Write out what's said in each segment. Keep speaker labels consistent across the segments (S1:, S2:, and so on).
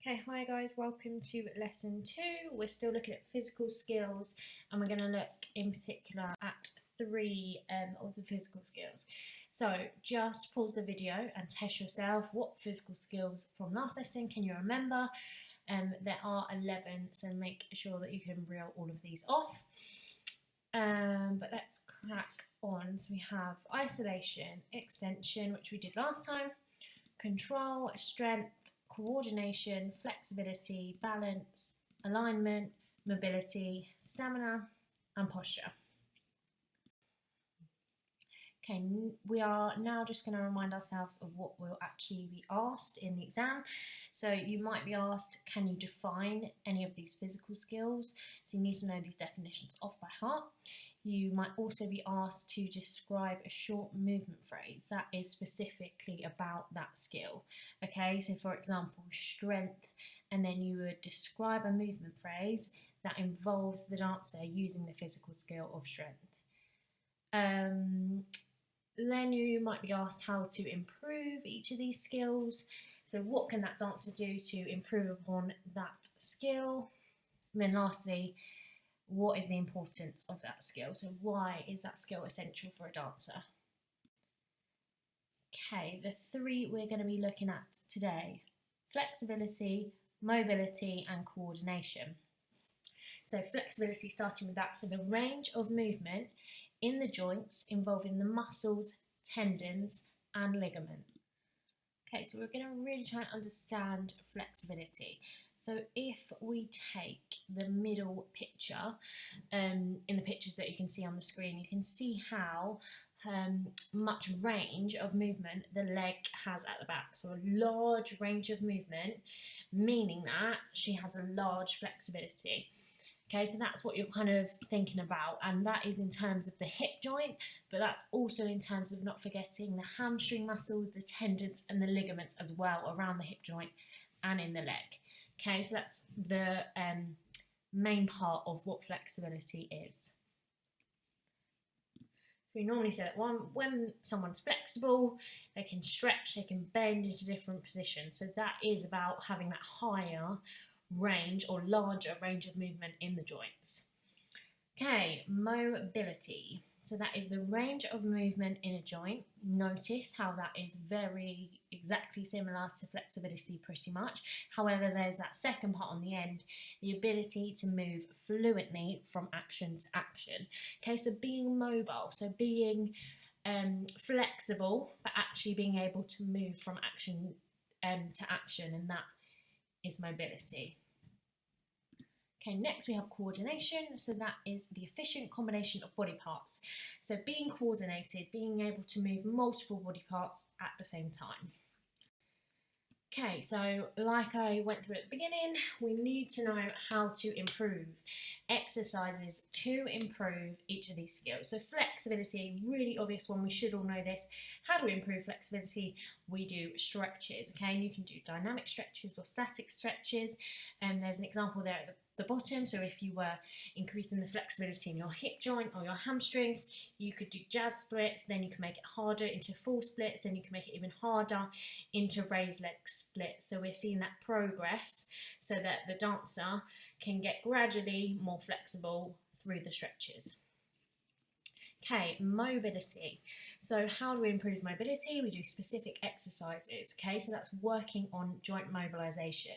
S1: Okay, hi guys, welcome to lesson 2. We're still looking at physical skills and we're going to look in particular at three of the physical skills. So just pause the video and test yourself. What physical skills from last lesson can you remember? There are 11, so make sure that you can reel all of these off. But let's crack on. So we have isolation, extension, which we did last time, control, strength, coordination, flexibility, balance, alignment, mobility, stamina, and posture. Okay, we are now just going to remind ourselves of what will actually be asked in the exam. So you might be asked, can you define any of these physical skills? So you need to know these definitions off by heart. You might also be asked to describe a short movement phrase that is specifically about that skill. Okay, so for example, strength, and then you would describe a movement phrase that involves the dancer using the physical skill of strength. Then you might be asked how to improve each of these skills. So what can that dancer do to improve upon that skill? And then lastly, what is the importance of that skill? So why is that skill essential for a dancer? Okay, the three we're going to be looking at today: flexibility, mobility, and coordination. So flexibility, starting with that, so the range of movement in the joints involving the muscles, tendons, and ligaments. Okay, so we're going to really try and understand flexibility. So if we take the middle picture, in the pictures that you can see on the screen, you can see how much range of movement the leg has at the back. So a large range of movement, meaning that she has a large flexibility. Okay, so that's what you're kind of thinking about, and that is in terms of the hip joint, but that's also in terms of not forgetting the hamstring muscles, the tendons, and the ligaments as well around the hip joint and in the leg. Okay, so that's the main part of what flexibility is. So we normally say that when someone's flexible, they can stretch, they can bend into different positions. So that is about having that higher range or larger range of movement in the joints. Okay, mobility. So that is the range of movement in a joint. Notice how that is very exactly similar to flexibility pretty much. However, there's that second part on the end, the ability to move fluently from action to action. Okay, so being mobile, so being flexible, but actually being able to move from action to action, and that is mobility. Okay, next we have coordination. So that is the efficient combination of body parts. So being coordinated, being able to move multiple body parts at the same time. Okay, so like I went through at the beginning, we need to know how to improve exercises to improve each of these skills. So flexibility, really obvious one, we should all know this. How do we improve flexibility? We do stretches, okay? And you can do dynamic stretches or static stretches. And there's an example there at the bottom. So if you were increasing the flexibility in your hip joint or your hamstrings, you could do jazz splits, then you can make it harder into full splits, then you can make it even harder into raised leg splits. So we're seeing that progress so that the dancer can get gradually more flexible through the stretches. Okay, mobility. So how do we improve mobility? We do specific exercises, okay? So that's working on joint mobilization.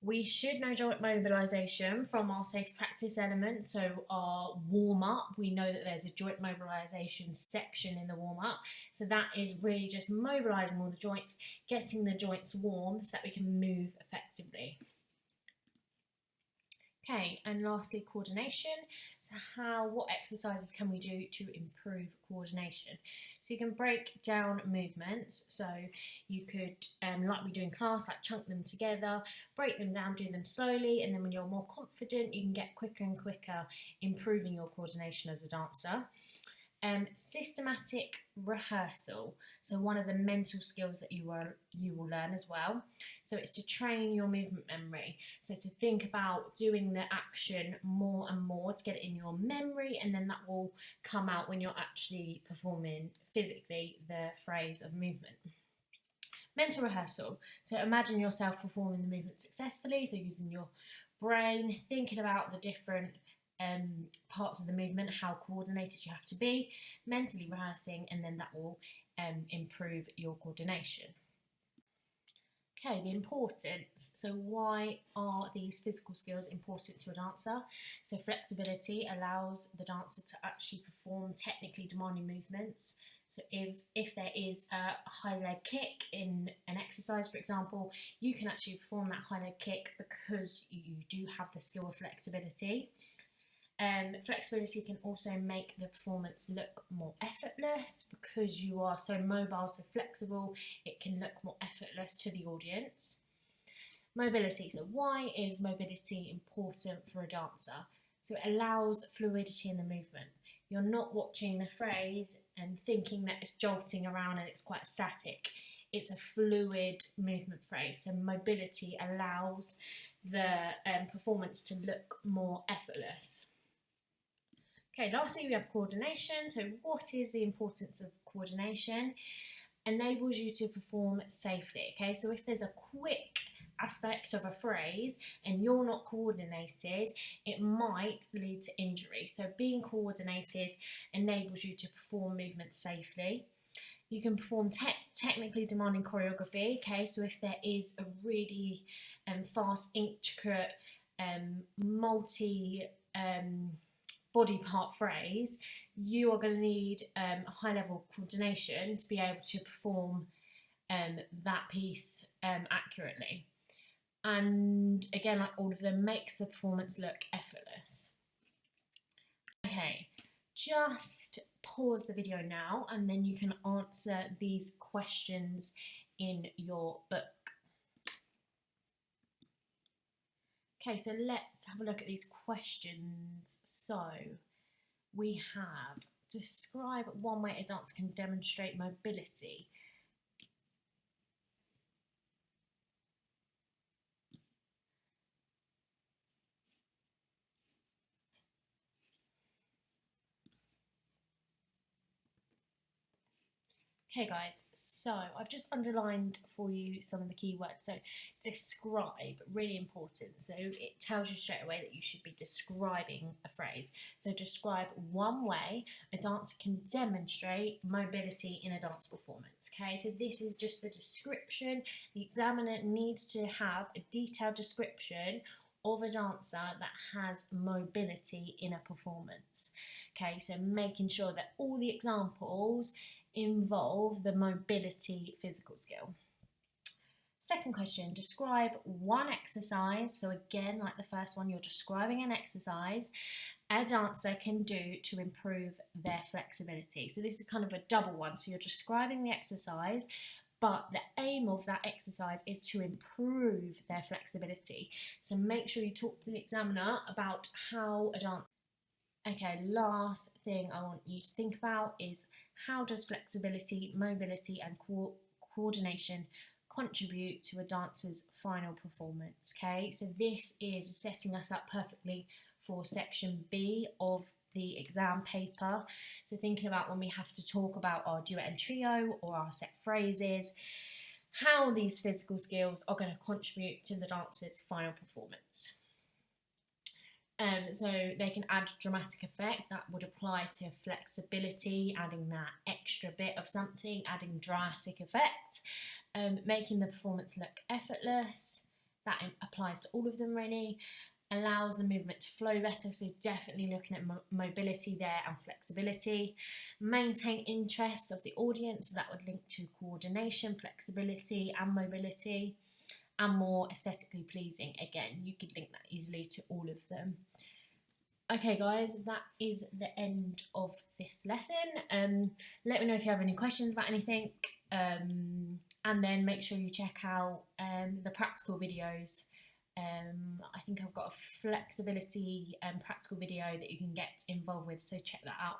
S1: We should know joint mobilisation from our safe practice elements, so our warm-up. We know that there's a joint mobilisation section in the warm-up, so that is really just mobilising all the joints, getting the joints warm so that we can move effectively. Okay, and lastly, coordination. So what exercises can we do to improve coordination? So you can break down movements. So you could, like we do in class, like chunk them together, break them down, do them slowly, and then when you're more confident, you can get quicker and quicker, improving your coordination as a dancer. Systematic rehearsal, so one of the mental skills that you will learn as well. So it's to train your movement memory, so to think about doing the action more and more to get it in your memory, and then that will come out when you're actually performing physically the phrase of movement. Mental rehearsal. So imagine yourself performing the movement successfully, so using your brain, thinking about the different parts of the movement, how coordinated you have to be, mentally rehearsing, and then that will improve your coordination. Okay, the importance. So why are these physical skills important to a dancer? So flexibility allows the dancer to actually perform technically demanding movements. So if there is a high leg kick in an exercise, for example, you can actually perform that high leg kick because you do have the skill of flexibility. Flexibility can also make the performance look more effortless because you are so mobile, so flexible, it can look more effortless to the audience. Mobility. So why is mobility important for a dancer? So it allows fluidity in the movement. You're not watching the phrase and thinking that it's jolting around and it's quite static. It's a fluid movement phrase. So mobility allows the performance to look more effortless. Okay, lastly we have coordination. So what is the importance of coordination? Enables you to perform safely. Okay, so if there's a quick aspect of a phrase and you're not coordinated, it might lead to injury. So being coordinated enables you to perform movements safely. You can perform technically demanding choreography. Okay, so if there is a really fast, intricate, multi body part phrase, you are going to need a high level coordination to be able to perform that piece accurately. And again, like all of them, makes the performance look effortless. Okay, just pause the video now and then you can answer these questions in your book. Okay, so let's have a look at these questions. So we have, describe one way a dancer can demonstrate mobility. Okay guys, so I've just underlined for you some of the key words. So describe, really important. So it tells you straight away that you should be describing a phrase. So describe one way a dancer can demonstrate mobility in a dance performance. Okay, so this is just the description. The examiner needs to have a detailed description of a dancer that has mobility in a performance. Okay, so making sure that all the examples involve the mobility physical skill. Second question, describe one exercise. So again, like the first one, you're describing an exercise a dancer can do to improve their flexibility. So this is kind of a double one. So you're describing the exercise, but the aim of that exercise is to improve their flexibility. So make sure you talk to the examiner about how a dancer. Okay, last thing I want you to think about is how does flexibility, mobility and coordination contribute to a dancer's final performance? Okay, so this is setting us up perfectly for section B of the exam paper. So thinking about when we have to talk about our duet and trio or our set phrases, how these physical skills are going to contribute to the dancer's final performance. So they can add dramatic effect, that would apply to flexibility, adding that extra bit of something, adding dramatic effect, making the performance look effortless, that applies to all of them really, allows the movement to flow better, so definitely looking at mobility there and flexibility, maintain interest of the audience, so that would link to coordination, flexibility and mobility, and more aesthetically pleasing. Again, you could link that easily to all of them. Okay guys, that is the end of this lesson. Let me know if you have any questions about anything, and then make sure you check out the practical videos. I think I've got a flexibility practical video that you can get involved with, so check that out.